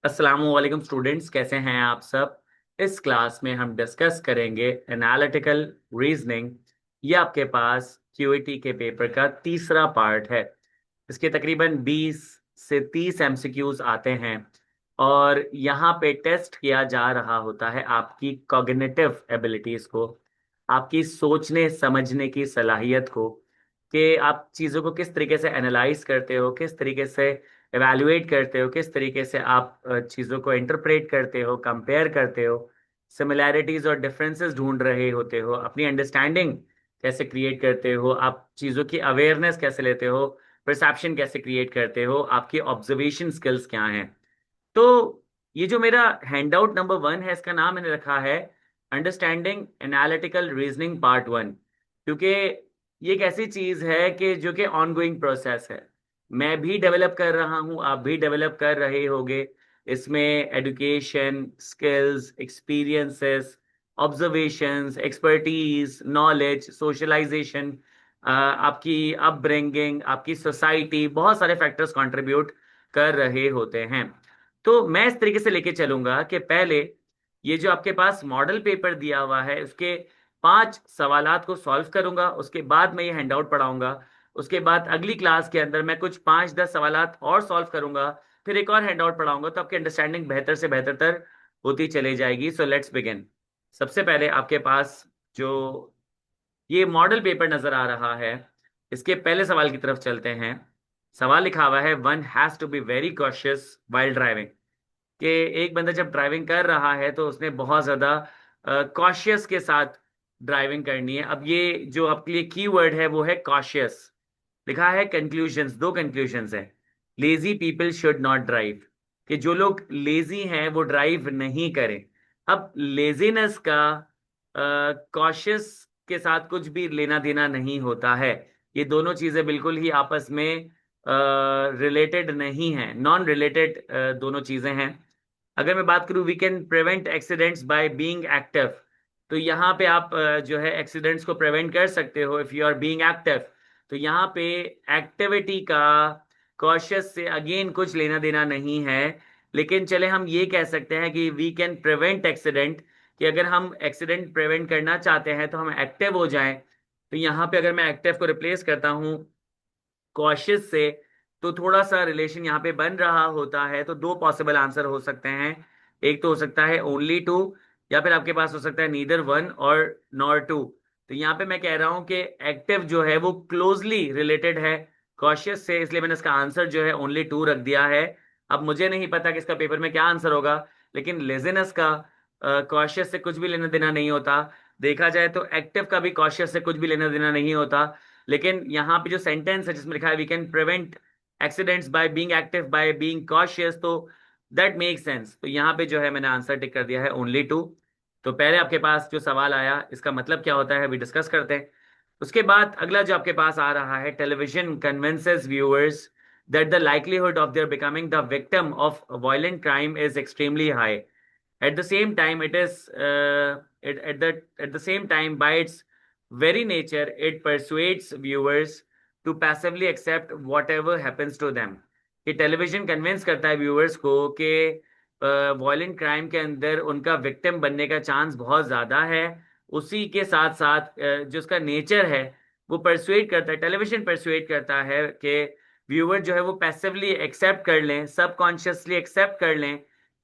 अस्सलामुअलैकुम स्टूडेंट्स, कैसे हैं आप सब। इस क्लास में हम डिस्कस करेंगे एनालिटिकल रीजनिंग। ये आपके पास क्यूईटी के पेपर का तीसरा पार्ट है। इसके तकरीबन 20 से 30 एमसीक्यूज आते हैं और यहाँ पे टेस्ट किया जा रहा होता है आपकी कॉग्निटिव एबिलिटीज को, आपकी सोचने समझने की सलाहियत को, कि आप चीज़ों को किस तरीके से एनालाइज करते हो, किस तरीके से एवेल्युएट करते हो, किस तरीके से आप चीज़ों को इंटरप्रेट करते हो, कंपेयर करते हो, सिमिलैरिटीज और डिफरेंसेस ढूंढ रहे होते हो, अपनी अंडरस्टैंडिंग कैसे क्रिएट करते हो, आप चीज़ों की अवेयरनेस कैसे लेते हो, परसेप्शन कैसे क्रिएट करते हो, आपकी ऑब्जर्वेशन स्किल्स क्या हैं। तो ये जो मेरा हैंडआउट नंबर 1 है, इसका नाम मैंने रखा है अंडरस्टैंडिंग एनालिटिकल रीजनिंग पार्ट 1, क्योंकि ये एक ऐसी चीज है कि जो कि ऑनगोइंग प्रोसेस है। मैं भी डेवलप कर रहा हूँ, आप भी डेवलप कर रहे होगे। इसमें education, skills, experiences, observations, expertise, knowledge, socialisation, आपकी अपब्रिंगिंग, आपकी सोसाइटी, बहुत सारे फैक्टर्स कंट्रीब्यूट कर रहे होते हैं। तो मैं इस तरीके से लेके चलूंगा कि पहले ये जो आपके पास मॉडल पेपर दिया हुआ है उसके 5 सवालात को सॉल्व करूंगा, उसके बाद मैं ये हैंडआउट पढ़ाऊंगा। उसके बाद अगली क्लास के अंदर मैं कुछ 5-10 सवालात और सॉल्व करूंगा, फिर एक और हैंडआउट पढ़ाऊंगा, तो आपकी अंडरस्टैंडिंग बेहतर से बेहतर होती चली जाएगी। So let's begin. सबसे पहले आपके पास जो ये मॉडल पेपर नजर आ रहा है, इसके पहले सवाल की तरफ चलते हैं। सवाल लिखा हुआ है, one has to be very cautious while driving. कि एक बंदा जब ड्राइविंग कर रहा है तो उसने बहुत ज्यादा कॉशियस के साथ ड्राइविंग करनी है। अब ये जो आपके लिए की वर्ड है वो है कॉशियस। लिखा है कंक्लूजन्स, दो कंक्लूजन्स है। Lazy people should not drive, कि जो लोग लेजी हैं वो ड्राइव नहीं करें। अब लेजीनेस का कॉशियस के साथ कुछ भी लेना देना नहीं होता है। ये दोनों चीजें बिल्कुल ही आपस में रिलेटेड नहीं हैं, नॉन रिलेटेड दोनों चीजें हैं। अगर मैं बात करूं, we can prevent accidents by being active, तो यहाँ पे आप जो है एक्सीडेंट्स को प्रिवेंट कर सकते हो if you are being active. तो यहाँ पे एक्टिविटी का कॉशियस से अगेन कुछ लेना देना नहीं है। लेकिन चले हम ये कह सकते हैं कि वी कैन प्रिवेंट एक्सीडेंट, कि अगर हम एक्सीडेंट प्रिवेंट करना चाहते हैं तो हम एक्टिव हो जाएं। तो यहाँ पे अगर मैं एक्टिव को रिप्लेस करता हूँ कॉशियस से, तो थोड़ा सा रिलेशन यहाँ पे बन रहा होता है। तो दो पॉसिबल आंसर हो सकते हैं। एक तो हो सकता है ओनली टू, या फिर आपके पास हो सकता है नीदर वन और नॉर टू। तो यहाँ पे मैं कह रहा हूँ कि एक्टिव जो है वो क्लोजली रिलेटेड है कॉशियस से, इसलिए मैंने इसका आंसर जो है ओनली टू रख दिया है। अब मुझे नहीं पता कि इसका पेपर में क्या आंसर होगा, लेकिन लेजीनेस का कॉशियस से कुछ भी लेना देना नहीं होता। देखा जाए तो एक्टिव का भी कॉशियस से कुछ भी लेना देना नहीं होता। लेकिन यहाँ पे जो सेंटेंस है जिसमें लिखा है we can prevent accidents by being active by being cautious, तो दैट मेक सेंस। तो यहाँ पे जो है मैंने आंसर टिक कर दिया है ओनली टू। तो पहले आपके पास जो सवाल आया इसका मतलब क्या होता है अभी डिस्कस करते हैं। उसके बाद अगला जो आपके पास आ रहा है, television convinces viewers that the likelihood of their becoming the victim of violent crime is extremely high. At the same time, it is at the same time, by its very nature, it persuades viewers to passively accept whatever happens to them. कि television convince करता है viewers को कि violent crime के अंदर उनका victim बनने का चांस बहुत ज्यादा है। उसी के साथ साथ जो उसका नेचर है वो परसुएट करता है, टेलीविजन परसुएट करता है कि व्यूअर जो है वो पैसिवली एक्सेप्ट कर लें, सबकॉन्शियसली एक्सेप्ट कर लें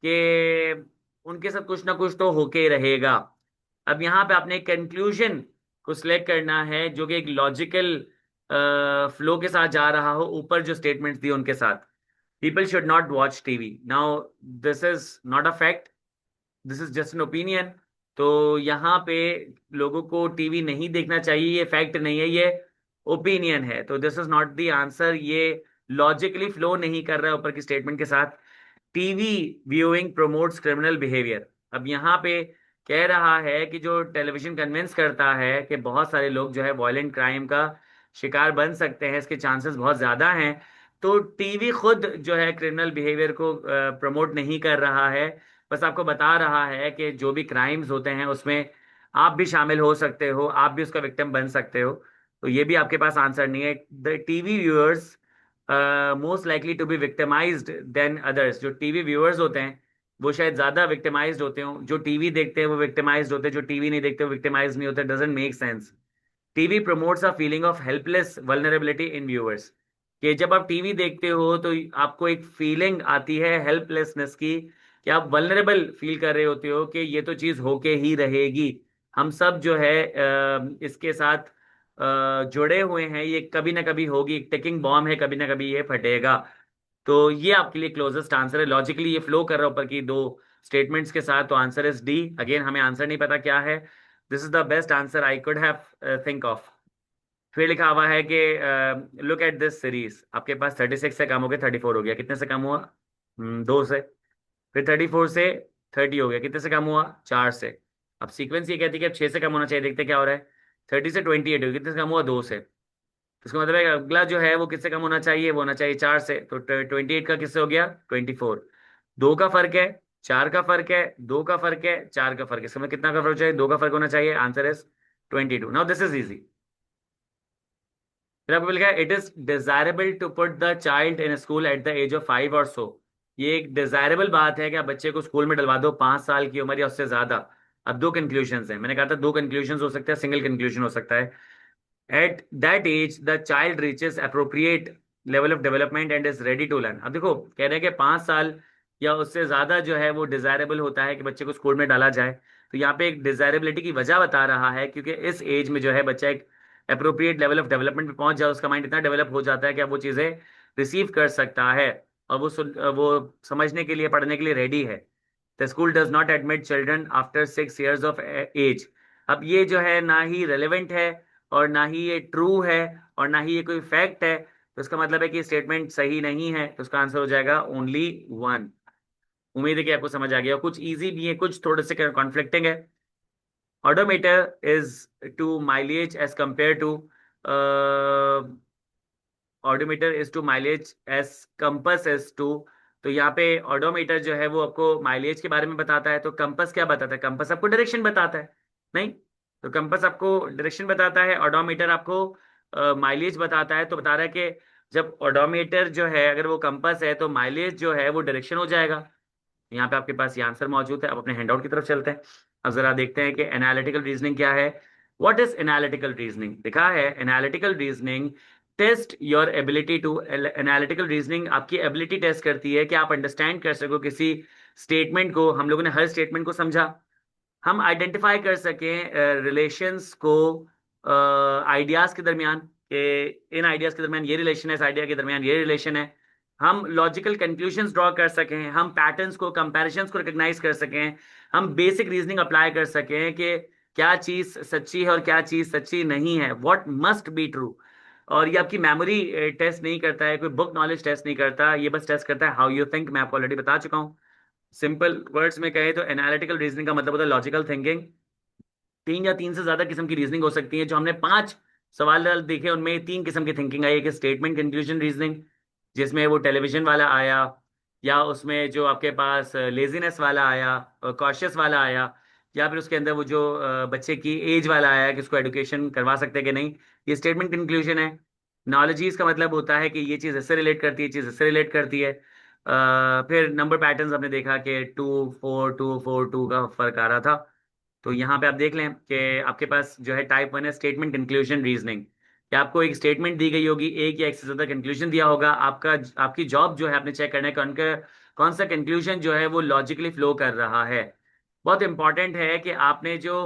कि उनके साथ कुछ ना कुछ तो होके रहेगा। अब यहाँ पे आपने एक कंक्लूजन को सिलेक्ट करना है जो कि एक लॉजिकल फ्लो के साथ जा रहा हो, ऊपर जो स्टेटमेंट्स दिए उनके साथ। People should not watch TV. Now this is not a fact, this is just an opinion. तो यहाँ पे लोगों को टीवी नहीं देखना चाहिए, ये फैक्ट नहीं है, ये ओपिनियन है। तो this is not the answer, ये लॉजिकली फ्लो नहीं कर रहा है ऊपर की स्टेटमेंट के साथ। TV viewing promotes criminal behaviour. अब यहाँ पे कह रहा है कि जो टेलीविजन कन्विंस करता है कि बहुत सारे लोग जो है वायलेंट क्राइम का शिकार बन सकते हैं, इसके चांसेस बहुत ज्यादा हैं। तो टीवी खुद जो है क्रिमिनल बिहेवियर को प्रमोट नहीं कर रहा है, बस आपको बता रहा है कि जो भी क्राइम्स होते हैं उसमें आप भी शामिल हो सकते हो, आप भी उसका विक्टिम बन सकते हो। तो ये भी आपके पास आंसर नहीं है। The TV viewers most likely to be victimised then others. जो टीवी व्यूअर्स होते हैं वो शायद ज्यादा विक्टिमाइज्ड होते हो, जो टीवी देखते हैं वो विक्टिमाइज्ड होते हैं, जो टीवी नहीं देखते वो विक्टिमाइज नहीं होते। Doesn't make sense. TV promotes a feeling of helpless vulnerability in viewers, कि जब आप टीवी देखते हो तो आपको एक फीलिंग आती है हेल्पलेसनेस की, कि आप वल्नरेबल फील कर रहे होते हो कि ये तो चीज होके ही रहेगी। हम सब जो है इसके साथ जुड़े हुए हैं, ये कभी ना कभी होगी, एक टिकिंग बॉम्ब है, कभी ना कभी ये फटेगा। तो ये आपके लिए क्लोजेस्ट आंसर है। लॉजिकली ये फ्लो कर रहा है ऊपर की दो स्टेटमेंट्स के साथ, तो आंसर इज डी। अगेन हमें आंसर नहीं पता क्या है। This is the best answer I could have think of. फिर लिखा हुआ है कि लुक एट दिस सीरीज। आपके पास 36 से कम हो गया, 34 हो गया। कितने से कम हुआ? 2 से। फिर 34 से 30 हो गया, कितने से कम हुआ? 4 से। अब सीक्वेंस ये कहती है कि अब 6 से कम होना चाहिए। देखते क्या हो रहा है। 30 से 28 हो गया, कितने से कम हुआ? 2 से। तो इसका मतलब है कि अगला जो है वो किससे कम होना चाहिए? वो होना चाहिए 4 से। तो 28 का किससे हो गया? 24। 2 का फर्क है, 4 का फर्क है, 2 का फर्क है, 4 का फर्क है। इसमें कितना का फर्क चाहिए? 2 का फर्क होना चाहिए। Answer is 22। Now this is easy. फिर आपको लिखा है it is desirable to put the child in school at the age of 5 और सो। ये एक डिजायरेबल बात है कि आप बच्चे को स्कूल में डलवा दो 5 साल की उम्र या उससे ज्यादा। अब दो कंक्लूजन हैं, मैंने कहा था दो कंक्लूजन हो सकते हैं, सिंगल कंक्लूजन हो सकता है। At that age the child reaches appropriate level of development and is ready to learn. अब देखो कह रहे हैं कि 5 साल या उससे ज्यादा जो है वो डिजायरेबल होता है कि बच्चे को स्कूल में डाला जाए। तो यहाँ पे एक डिजायरेबिलिटी की वजह बता रहा है, क्योंकि इस एज में जो है बच्चा एक अप्रोप्रिएट लेवल ऑफ डेवलपमेंट पे पहुंच जाए, उसका माइंड इतना डेवलप हो जाता है कि अब वो चीजें रिसीव कर सकता है और वो समझने के लिए, पढ़ने के लिए रेडी है। The school does not admit children after 6 years of age. अब ये जो है ना ही रेलेवेंट है और ना ही ये ट्रू है और ना ही ये कोई फैक्ट है, तो इसका मतलब है कि स्टेटमेंट सही नहीं है। तो उसका आंसर हो जाएगा ओनली 1। उम्मीद है कि आपको समझ आ गया। कुछ इजी भी है, कुछ थोड़े से कॉन्फ्लिक्टिंग है। Odometer is to mileage as compare to odometer is to mileage as compass is to. तो यहाँ पे ऑडोमीटर जो है वो आपको माइलेज के बारे में बताता है, तो कंपस क्या बताता है? कंपस आपको डायरेक्शन बताता है। नहीं, तो कंपस आपको डायरेक्शन बताता है, ऑडोमीटर आपको माइलेज बताता है। तो बता रहा है कि जब ऑडोमीटर जो है अगर वो कंपस है तो माइलेज जो है वो डायरेक्शन हो जाएगा। यहाँ पे आपके पास ये आंसर मौजूद है। अब अपने हैंडआउट की तरफ चलते हैं। अब जरा देखते हैं कि एनालिटिकल रीजनिंग क्या है। What is analytical reasoning? लिखा है analytical reasoning test your ability to. Analytical reasoning आपकी एबिलिटी टेस्ट करती है कि आप अंडरस्टैंड कर सको किसी स्टेटमेंट को। हम लोगों ने हर स्टेटमेंट को समझा, हम आइडेंटिफाई कर सकें रिलेशंस को आइडियाज के दरमियान, कि इन आइडियाज के दरमियान ये रिलेशन है, इस आइडिया के दरमियान ये रिलेशन है। हम लॉजिकल कंक्लूजन्स ड्रॉ कर सकें, हम पैटर्न्स को, कंपैरिजंस को रिकग्नाइज कर सकें, हम बेसिक रीजनिंग अप्लाई कर सकें कि क्या चीज सच्ची है और क्या चीज सच्ची नहीं है, व्हाट मस्ट बी ट्रू। और ये आपकी मेमोरी टेस्ट नहीं करता है, कोई बुक नॉलेज टेस्ट नहीं करता, ये बस टेस्ट करता है हाउ यू थिंक। मैं आपको ऑलरेडी बता चुका हूँ। सिंपल वर्ड्स में कहे तो एनालिटिकल रीजनिंग का मतलब होता है लॉजिकल थिंकिंग। 3 या 3 से ज्यादा किस्म की रीजनिंग हो सकती है। जो हमने 5 सवाल देखे उनमें 3 किस्म की थिंकिंग आई। एक स्टेटमेंट कंक्लूजन रीजनिंग, जिसमें वो टेलीविजन वाला आया, या उसमें जो आपके पास लेजीनेस वाला आया, कॉशियस वाला आया, या फिर उसके अंदर वो जो बच्चे की एज वाला आया कि उसको एडुकेशन करवा सकते हैं कि नहीं। ये स्टेटमेंट कंक्लूजन है। नॉलेजीज का मतलब होता है कि ये चीज़ इससे रिलेट करती है, चीज़ इससे रिलेट करती है। फिर नंबर पैटर्न्स हमने देखा कि 2 4 2 4 2 का फर्क आ रहा था। तो यहाँ पे आप देख लें कि आपके पास जो है टाइप 1 है स्टेटमेंट कंक्लूजन रीजनिंग, कि आपको एक स्टेटमेंट दी गई होगी, एक या एक से ज्यादा कंक्लूजन दिया होगा। आपकी जॉब जो है आपने चेक करना है कि उनका कौन सा कंक्लूजन जो है वो लॉजिकली फ्लो कर रहा है। बहुत इंपॉर्टेंट है कि आपने जो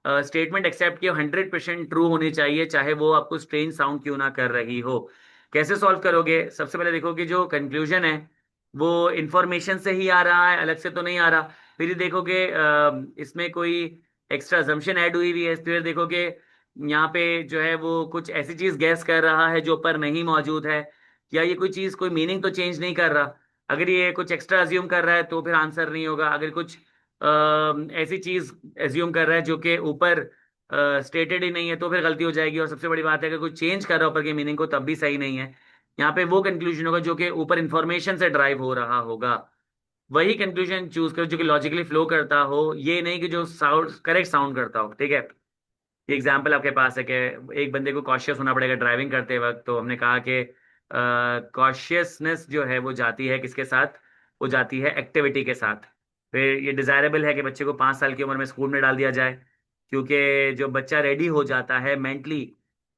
स्टेटमेंट एक्सेप्ट किया 100% ट्रू होनी चाहिए, चाहे वो आपको स्ट्रेंज साउंड क्यों ना कर रही हो। कैसे सॉल्व करोगे? सबसे पहले देखो कि जो कंक्लूजन है वो इंफॉर्मेशन से ही आ रहा है, अलग से तो नहीं आ रहा। फिर ये देखोगे इसमें कोई एक्स्ट्रा जम्पशन ऐड हुई हुई है। फिर देखोगे यहाँ पे जो है वो कुछ ऐसी चीज गैस कर रहा है जो ऊपर नहीं मौजूद है, या ये कोई चीज कोई मीनिंग तो चेंज नहीं कर रहा। अगर ये कुछ एक्स्ट्रा अज्यूम कर रहा है तो फिर आंसर नहीं होगा। अगर कुछ ऐसी चीज एज्यूम कर रहा है जो कि ऊपर स्टेटेड ही नहीं है तो फिर गलती हो जाएगी। और सबसे बड़ी बात है, अगर कोई चेंज कर रहा है ऊपर के मीनिंग को तब भी सही नहीं है। यहाँ पे वो कंक्लूजन होगा जो कि ऊपर इंफॉर्मेशन से ड्राइव हो रहा होगा। वही कंक्लूजन चूज करो जो कि लॉजिकली फ्लो करता हो, ये नहीं कि जो साउंड करेक्ट साउंड करता हो। ठीक है, एग्जाम्पल आपके पास है कि एक बंदे को कॉशियस होना पड़ेगा ड्राइविंग करते वक्त। तो हमने कहा कि कॉशियसनेस जो है वो जाती है किसके साथ, वो जाती है एक्टिविटी के साथ। फिर ये डिजायरेबल है कि बच्चे को 5 साल की उम्र में स्कूल में डाल दिया जाए, क्योंकि जो बच्चा रेडी हो जाता है, मेंटली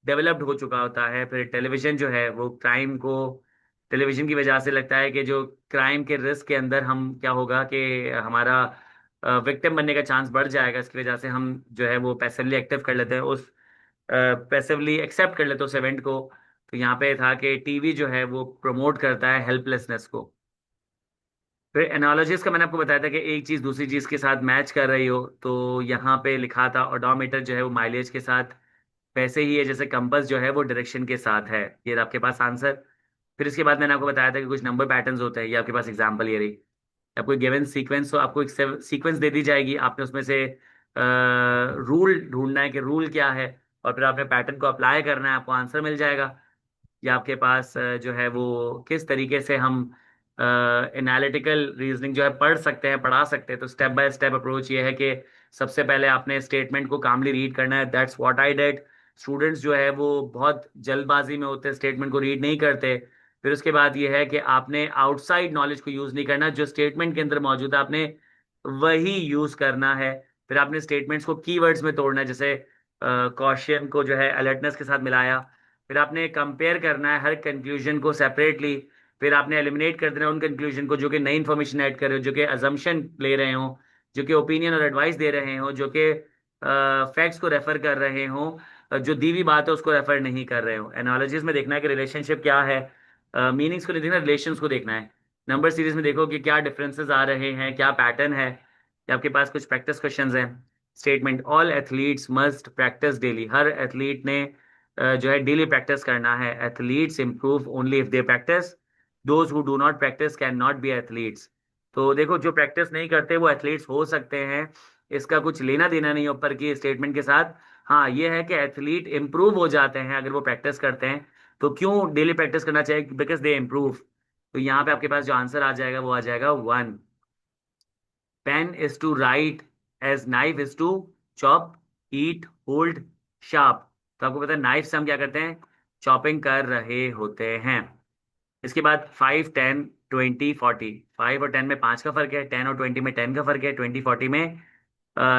डेवलप्ड हो चुका होता है, फिर टेलीविजन जो है वो क्राइम को, टेलीविजन की वजह से लगता है कि जो क्राइम के रिस्क के अंदर हम क्या होगा कि हमारा विक्टिम बनने का चांस बढ़ जाएगा, इसकी वजह से हम जो है वो पैसिवली एक्टिव कर लेते हैं, उस पैसिवली एक्सेप्ट कर लेते हैं उस इवेंट को। तो यहाँ पे था कि टीवी जो है वो प्रमोट करता है हेल्पलेसनेस को। फिर एनालॉजिस का मैंने आपको बताया था कि एक चीज दूसरी चीज के साथ मैच कर रही हो, तो यहाँ पे लिखा था ओडोमीटर जो है वो माइलेज के साथ वैसे ही है जैसे कंपास जो है वो डायरेक्शन के साथ है। ये रहा आपके पास आंसर। फिर इसके बाद मैंने आपको बताया था कि कुछ नंबर पैटर्न्स होते हैं, ये आपके पास एग्जांपल ये रही। आपको गिवन सीक्वेंस, तो आपको एक सीक्वेंस दे दी जाएगी, आपने उसमें से रूल ढूंढना है कि रूल क्या है, और फिर आपने पैटर्न को अप्लाई करना है, आपको आंसर मिल जाएगा। या आपके पास जो है वो किस तरीके से हम एनालिटिकल रीजनिंग जो है पढ़ सकते हैं, पढ़ा सकते हैं। तो स्टेप बाय स्टेप अप्रोच ये है कि सबसे पहले आपने स्टेटमेंट को कामली रीड करना है, that's what I did. Students जो है वो बहुत जल्दबाजी में होते हैं, स्टेटमेंट को रीड नहीं करते। फिर उसके बाद ये है कि आपने आउटसाइड नॉलेज को यूज नहीं करना, जो स्टेटमेंट के अंदर मौजूद है आपने वही यूज करना है। फिर आपने स्टेटमेंट्स को कीवर्ड्स में तोड़ना है, जैसे कॉशन को जो है अलर्टनेस के साथ मिलाया। फिर आपने कंपेयर करना है हर कंक्लूजन को सेपरेटली। फिर आपने एलिमिनेट कर देना है उन कंक्लूजन को जो कि नई इन्फॉर्मेशन ऐड कर रहे हो, जो कि अजम्पशन ले रहे हो, जो कि ओपिनियन और एडवाइस दे रहे हो, जो कि फैक्ट्स को रेफर कर रहे हो, जो दी हुई बात है उसको रेफर नहीं कर रहे हो। एनालॉजिस में देखना है कि रिलेशनशिप क्या है, मीनिंग्स को नहीं देखना, रिलेशंस को देखना है। नंबर सीरीज में देखो कि क्या डिफरेंसेस आ रहे हैं, क्या पैटर्न है। या आपके पास कुछ प्रैक्टिस क्वेश्चंस हैं। Statement, all athletes must practice daily, हर एथलीट ने जो है डेली प्रैक्टिस करना है। Athletes improve only if they practice, those who do not practice can not be athletes. तो देखो, जो प्रैक्टिस नहीं करते वो एथलीट्स हो सकते हैं, इसका कुछ लेना देना नहीं ऊपर की स्टेटमेंट के साथ। हाँ, ये है कि एथलीट इंप्रूव हो जाते हैं अगर वो प्रैक्टिस करते हैं। तो क्यों डेली प्रैक्टिस करना चाहिए? Because they improve. तो यहाँ पे आपके पास जो आंसर आ जाएगा वो आ जाएगा 1। Pen is to write as knife is to chop, eat, hold, sharp. तो आपको पता है नाइफ से हम क्या करते हैं, चॉपिंग कर रहे होते हैं। इसके बाद 5, 10, 20, 40, 5 और 10 में 5 का फर्क है, 10 और 20 में 10 का फर्क है, 20, 40 में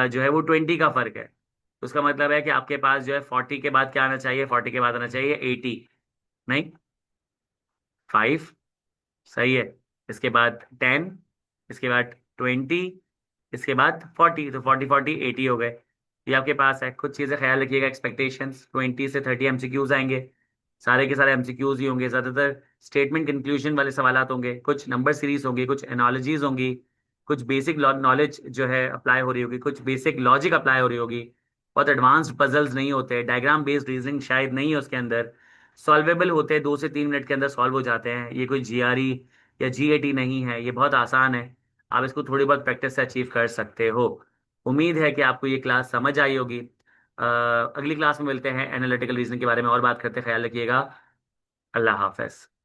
जो है वो 20 का फर्क है। तो उसका मतलब है कि आपके पास जो है 40 के बाद क्या आना चाहिए, 40 के बाद आना चाहिए 80। नहीं, 5 सही है, इसके बाद 10, इसके बाद 20, इसके बाद 40, तो 40, 40, 80 हो गए। ये आपके पास है। कुछ चीज़ें ख्याल रखिएगा, एक्सपेक्टेशंस 20 से 30 एमसीक्यूज आएंगे, सारे के सारे एमसीक्यूज ही होंगे, ज़्यादातर स्टेटमेंट कंक्लूजन वाले सवालात होंगे, कुछ नंबर सीरीज होंगी, कुछ एनालॉजीज होंगी, कुछ बेसिक नॉलेज जो है अप्लाई हो रही होगी, कुछ बेसिक लॉजिक अप्लाई हो रही होगी। बहुत एडवांस्ड पजल्स नहीं होते, डायग्राम बेस्ड रीजनिंग शायद नहीं है उसके अंदर, सॉल्वेबल होते हैं, 2 से 3 मिनट के अंदर सॉल्व हो जाते हैं। ये कोई जीआरई या जीएटी नहीं है, ये बहुत आसान है, आप इसको थोड़ी बहुत प्रैक्टिस से अचीव कर सकते हो। उम्मीद है कि आपको ये क्लास समझ आई होगी। अगली क्लास में मिलते हैं, एनालिटिकल रीजनिंग के बारे में और बात करते हैं। ख्याल रखिएगा। अल्लाह हाफिज।